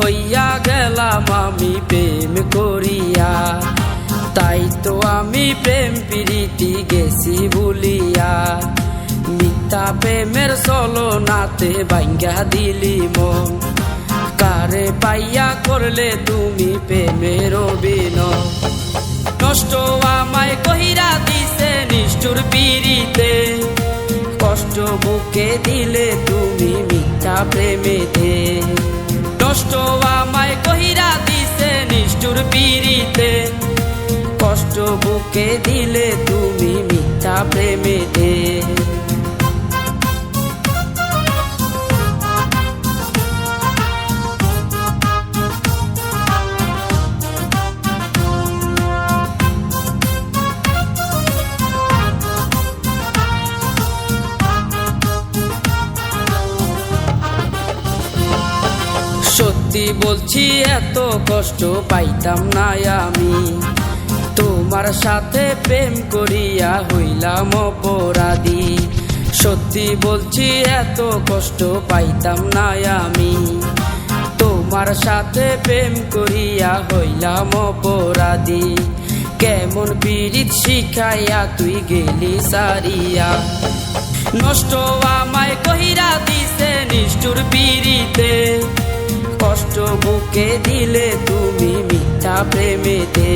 হইয়া গেলাম আমি প্রেম করিয়া, তাই তো আমি প্রেম প্রীতি গেছি ভুলিয়া। মিথ্যা প্রেমের ছলনাতে ভাঙ্গা দিলি মন, কারে পাইয়া করলে তুমি প্রেমের অভিনয়। নষ্ট আমায় কহিরা দিছে নিষ্ঠুর পিরিতে, কষ্ট বুকে দিলে তুমি মিথ্যা প্রেমেতে। নষ্ট আমায় কহিরা দিছে নিষ্ঠুর পিরিতে, কষ্ট বুকে দিলে তুমি মিথ্যা প্রেমেতে। সত্যি বলছি এত কষ্ট পাইতাম না আমি, তোমার সাথে প্রেম করিয়া হইলাম অপরাধী। সত্যি বলছি এত কষ্ট পাইতাম না আমি, তোমার সাথে প্রেম করিয়া হইলাম অপরাধী। কেমন পীড়িত শিখাইয়া তুই গেলি সারিয়া, নষ্ট আমায় কহিরা দিছে নিষ্ঠুর পিরিতে, কষ্ট বুকে দিলে তুমি মিথ্যা প্রেমেতে।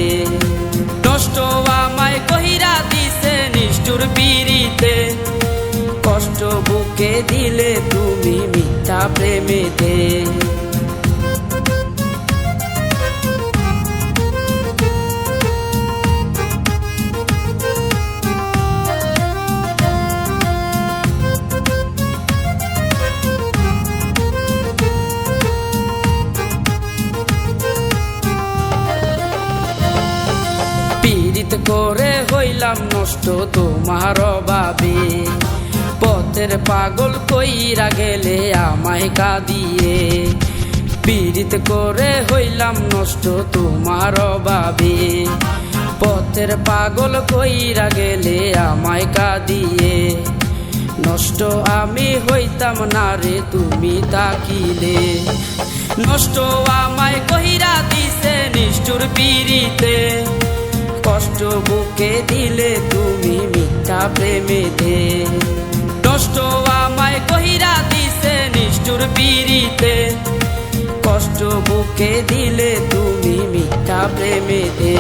নষ্ট আমায় কহিরা দিছে নিষ্ঠুর পিরিতে, কষ্ট বুকে দিলে তুমি মিথ্যা প্রেমেতে। করে হইলাম নষ্ট তোমার অভাবে, পথের পাগল কইরা গেলে আমায় কাঁদিয়ে। পীড়িত করে হইলাম নষ্ট তোমার অভাবে, পথের পাগল কইরা গেলে আমায় কাঁদিয়ে। নষ্ট আমি হইতাম না রে তুমি তাকিলে, নষ্ট আমায় কহিরা দিছে নিষ্ঠুর পিরিতে, কষ্ট বুকে দিলে তুমি মিথ্যা প্রেমেতে। নষ্ট আমায় কহিরা দিছে নিষ্ঠুর পিরিতে, কষ্ট বুকে দিলে তুমি মিথ্যা প্রেমেতে।